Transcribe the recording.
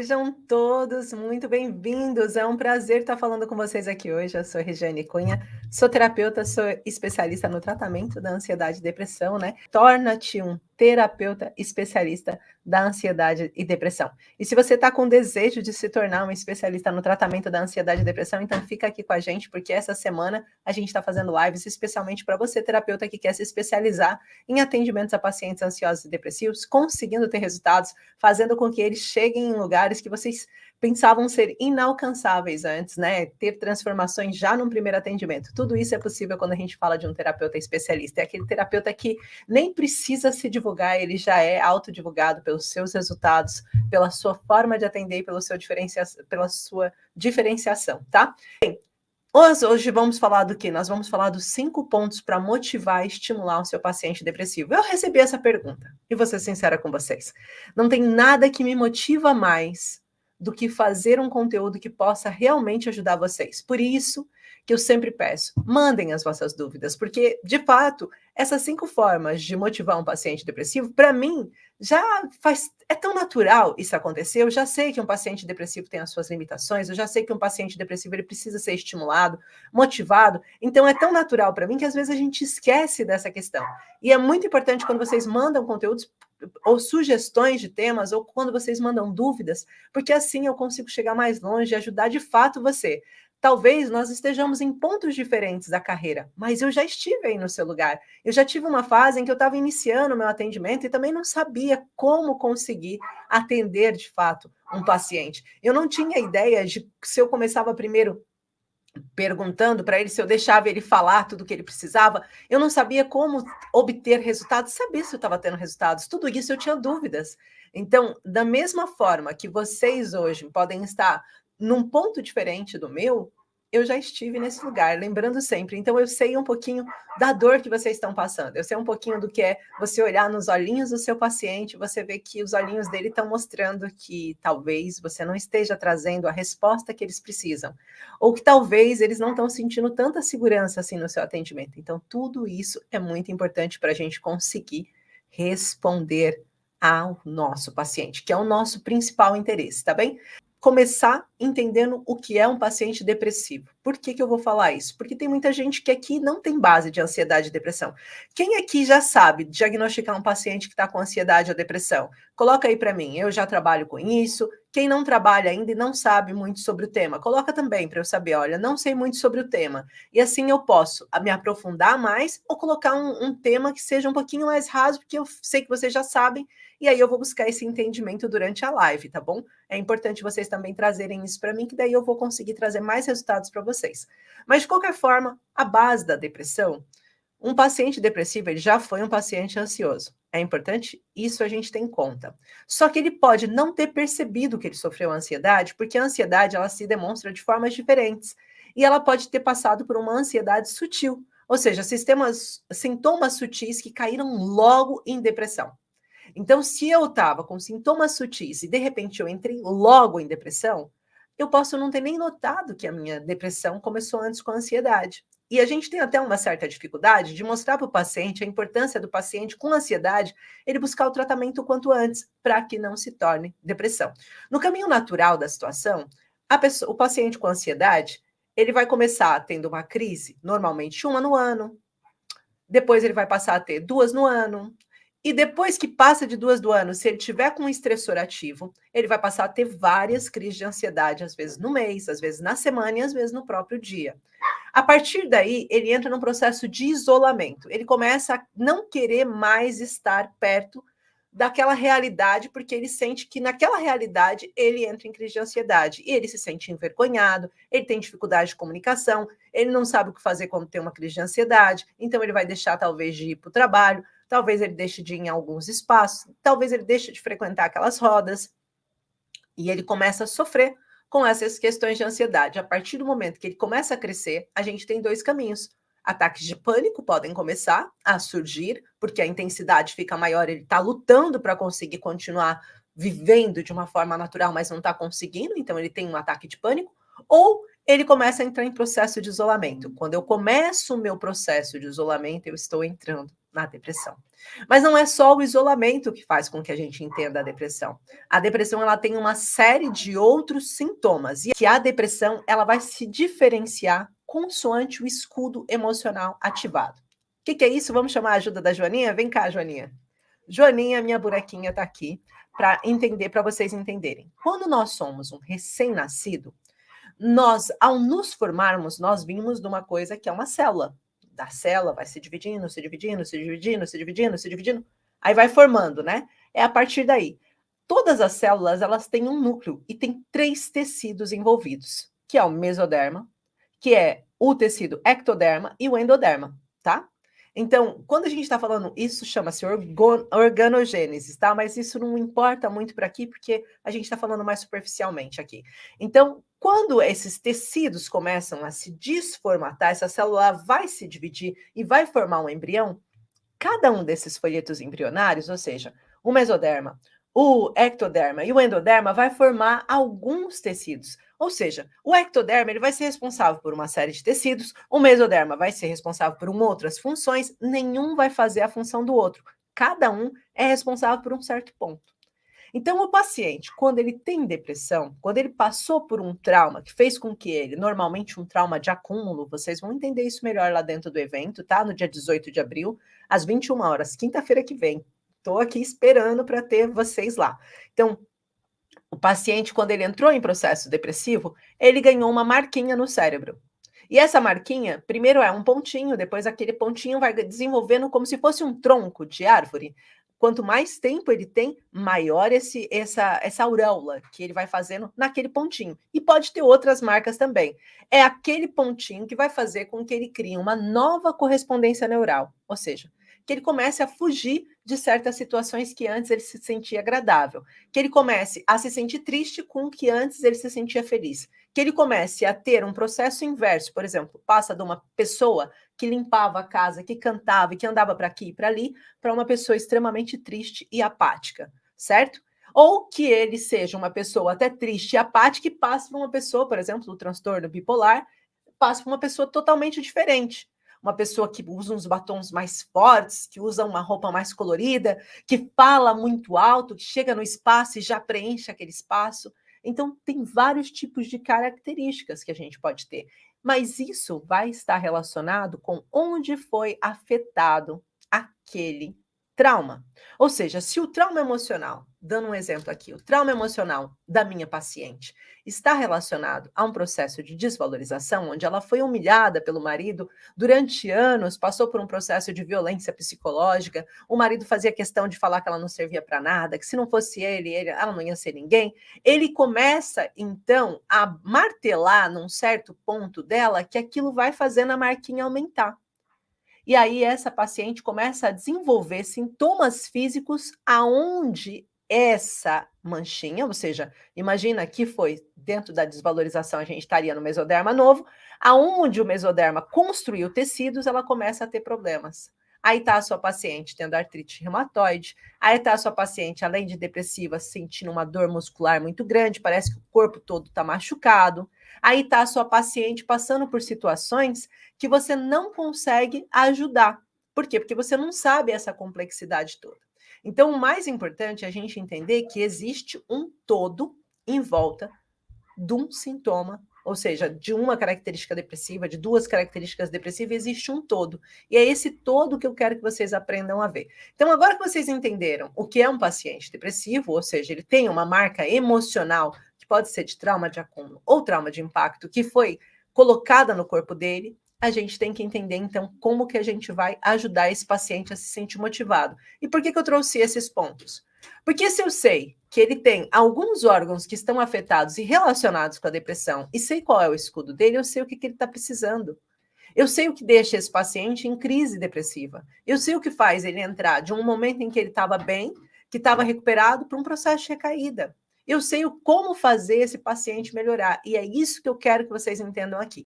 Sejam todos muito bem-vindos. É um prazer estar falando com vocês aqui hoje. Eu sou Regiane Cunha, sou terapeuta, sou especialista no tratamento da ansiedade e depressão, né? Torna-te um terapeuta especialista da ansiedade e depressão. E se você está com desejo de se tornar um especialista no tratamento da ansiedade e depressão, então fica aqui com a gente, porque essa semana a gente está fazendo lives especialmente para você, terapeuta que quer se especializar em atendimentos a pacientes ansiosos e depressivos, conseguindo ter resultados, fazendo com que eles cheguem em lugares que vocês pensavam ser inalcançáveis antes, né? Ter transformações já num primeiro atendimento. Tudo isso é possível quando a gente fala de um terapeuta especialista. É aquele terapeuta que nem precisa se divulgar, ele já é autodivulgado pelos seus resultados, pela sua forma de atender e pela sua diferenciação, tá? Bem, hoje vamos falar do quê? Nós vamos falar dos 5 pontos para motivar e estimular o seu paciente depressivo. Eu recebi essa pergunta e vou ser sincera com vocês. Não tem nada que me motiva mais do que fazer um conteúdo que possa realmente ajudar vocês. Por isso que eu sempre peço, mandem as vossas dúvidas, porque, de fato, essas 5 formas de motivar um paciente depressivo, para mim, é tão natural isso acontecer. Eu já sei que um paciente depressivo tem as suas limitações, eu já sei que um paciente depressivo ele precisa ser estimulado, motivado. Então é tão natural para mim que às vezes a gente esquece dessa questão. E é muito importante quando vocês mandam conteúdos ou sugestões de temas, ou quando vocês mandam dúvidas, porque assim eu consigo chegar mais longe e ajudar de fato você. Talvez nós estejamos em pontos diferentes da carreira, mas eu já estive aí no seu lugar. Eu já tive uma fase em que eu estava iniciando o meu atendimento e também não sabia como conseguir atender de fato um paciente. Eu não tinha ideia de se eu começava primeiro perguntando para ele, se eu deixava ele falar tudo o que ele precisava, eu não sabia como obter resultados, saber se eu estava tendo resultados, tudo isso eu tinha dúvidas. Então, da mesma forma que vocês hoje podem estar num ponto diferente do meu, eu já estive nesse lugar, lembrando sempre. Então, eu sei um pouquinho da dor que vocês estão passando. Eu sei um pouquinho do que é você olhar nos olhinhos do seu paciente, você vê que os olhinhos dele estão mostrando que talvez você não esteja trazendo a resposta que eles precisam, ou que talvez eles não estão sentindo tanta segurança assim no seu atendimento. Então, tudo isso é muito importante para a gente conseguir responder ao nosso paciente, que é o nosso principal interesse, tá bem? Começar entendendo o que é um paciente depressivo. Por que que eu vou falar isso? Porque tem muita gente que aqui não tem base de ansiedade e depressão. Quem aqui já sabe diagnosticar um paciente que está com ansiedade ou depressão? Coloca aí para mim, eu já trabalho com isso. Quem não trabalha ainda e não sabe muito sobre o tema, coloca também para eu saber, olha, não sei muito sobre o tema. E assim eu posso me aprofundar mais ou colocar um tema que seja um pouquinho mais raso, porque eu sei que vocês já sabem, e aí eu vou buscar esse entendimento durante a live, tá bom? É importante vocês também trazerem isso para mim, que daí eu vou conseguir trazer mais resultados para vocês. Mas, de qualquer forma, a base da depressão, um paciente depressivo, ele já foi um paciente ansioso. É importante? Isso a gente tem em conta. Só que ele pode não ter percebido que ele sofreu ansiedade, porque a ansiedade, ela se demonstra de formas diferentes. E ela pode ter passado por uma ansiedade sutil, ou seja, sintomas sutis que caíram logo em depressão. Então, se eu estava com sintomas sutis e de repente eu entrei logo em depressão, eu posso não ter nem notado que a minha depressão começou antes com a ansiedade. E a gente tem até uma certa dificuldade de mostrar para o paciente a importância do paciente com ansiedade, ele buscar o tratamento o quanto antes, para que não se torne depressão. No caminho natural da situação, o paciente com ansiedade, ele vai começar tendo uma crise, normalmente uma no ano, depois ele vai passar a ter 2 no ano, e depois que passa de 2 do ano, se ele tiver com um estressor ativo, ele vai passar a ter várias crises de ansiedade, às vezes no mês, às vezes na semana e às vezes no próprio dia. A partir daí, ele entra num processo de isolamento. Ele começa a não querer mais estar perto daquela realidade, porque ele sente que naquela realidade ele entra em crise de ansiedade. E ele se sente envergonhado, ele tem dificuldade de comunicação, ele não sabe o que fazer quando tem uma crise de ansiedade, então ele vai deixar talvez de ir para o trabalho, talvez ele deixe de ir em alguns espaços, talvez ele deixe de frequentar aquelas rodas, e ele começa a sofrer com essas questões de ansiedade. A partir do momento que ele começa a crescer, a gente tem 2 caminhos. Ataques de pânico podem começar a surgir, porque a intensidade fica maior, ele está lutando para conseguir continuar vivendo de uma forma natural, mas não está conseguindo, então ele tem um ataque de pânico, ou ele começa a entrar em processo de isolamento. Quando eu começo o meu processo de isolamento, eu estou entrando na depressão. Mas não é só o isolamento que faz com que a gente entenda a depressão. A depressão ela tem uma série de outros sintomas e que a depressão ela vai se diferenciar consoante o escudo emocional ativado. O que é isso? Vamos chamar a ajuda da Joaninha? Vem cá, Joaninha. Joaninha, minha bonequinha, está aqui para entender, para vocês entenderem. Quando nós somos um recém-nascido, nós, ao nos formarmos, nós vimos de uma coisa que é uma célula. Da célula vai se dividindo, se dividindo, se dividindo, se dividindo, se dividindo, aí vai formando, né? É a partir daí. Todas as células, elas têm um núcleo e tem 3 tecidos envolvidos, que é o mesoderma, que é o tecido ectoderma e o endoderma, tá? Então, quando a gente está falando, isso chama-se organogênese, tá? Mas isso não importa muito para aqui, porque a gente está falando mais superficialmente aqui. Então, quando esses tecidos começam a se desformatar, essa célula vai se dividir e vai formar um embrião, cada um desses folhetos embrionários, ou seja, o mesoderma, o ectoderma e o endoderma vai formar alguns tecidos. Ou seja, o ectoderma ele vai ser responsável por uma série de tecidos, o mesoderma vai ser responsável por outras funções, nenhum vai fazer a função do outro. Cada um é responsável por um certo ponto. Então, o paciente, quando ele tem depressão, quando ele passou por um trauma que fez com que ele, normalmente um trauma de acúmulo, vocês vão entender isso melhor lá dentro do evento, tá? No dia 18 de abril, às 21 horas, quinta-feira que vem. Estou aqui esperando para ter vocês lá. Então, o paciente, quando ele entrou em processo depressivo, ele ganhou uma marquinha no cérebro. E essa marquinha, primeiro é um pontinho, depois aquele pontinho vai desenvolvendo como se fosse um tronco de árvore. Quanto mais tempo ele tem, maior essa auréola que ele vai fazendo naquele pontinho. E pode ter outras marcas também. É aquele pontinho que vai fazer com que ele crie uma nova correspondência neural. Ou seja, que ele comece a fugir de certas situações que antes ele se sentia agradável. Que ele comece a se sentir triste com o que antes ele se sentia feliz. Que ele comece a ter um processo inverso, por exemplo, passa de uma pessoa que limpava a casa, que cantava e que andava para aqui e para ali, para uma pessoa extremamente triste e apática, certo? Ou que ele seja uma pessoa até triste e apática e passe para uma pessoa, por exemplo, do transtorno bipolar, passe para uma pessoa totalmente diferente. Uma pessoa que usa uns batons mais fortes, que usa uma roupa mais colorida, que fala muito alto, que chega no espaço e já preenche aquele espaço. Então, tem vários tipos de características que a gente pode ter. Mas isso vai estar relacionado com onde foi afetado aquele trauma. Ou seja, se o trauma emocional, dando um exemplo aqui, o trauma emocional da minha paciente está relacionado a um processo de desvalorização, onde ela foi humilhada pelo marido durante anos, passou por um processo de violência psicológica, o marido fazia questão de falar que ela não servia para nada, que se não fosse ela não ia ser ninguém. Ele começa, então, a martelar num certo ponto dela que aquilo vai fazendo a marquinha aumentar. E aí essa paciente começa a desenvolver sintomas físicos aonde essa manchinha, ou seja, imagina que foi dentro da desvalorização, a gente estaria no mesoderma novo, aonde o mesoderma construiu tecidos, ela começa a ter problemas. Aí está a sua paciente tendo artrite reumatoide, aí está a sua paciente, além de depressiva, sentindo uma dor muscular muito grande, parece que o corpo todo está machucado. Aí está a sua paciente passando por situações que você não consegue ajudar. Por quê? Porque você não sabe essa complexidade toda. Então, o mais importante é a gente entender que existe um todo em volta de um sintoma, ou seja, de uma característica depressiva, de duas características depressivas, existe um todo. E é esse todo que eu quero que vocês aprendam a ver. Então, agora que vocês entenderam o que é um paciente depressivo, ou seja, ele tem uma marca emocional, que pode ser de trauma de acúmulo ou trauma de impacto, que foi colocada no corpo dele, a gente tem que entender, então, como que a gente vai ajudar esse paciente a se sentir motivado. E por que eu trouxe esses pontos? Porque se eu sei que ele tem alguns órgãos que estão afetados e relacionados com a depressão, e sei qual é o escudo dele, eu sei o que ele está precisando. Eu sei o que deixa esse paciente em crise depressiva. Eu sei o que faz ele entrar de um momento em que ele estava bem, que estava recuperado, para um processo de recaída. Eu sei como fazer esse paciente melhorar. E é isso que eu quero que vocês entendam aqui.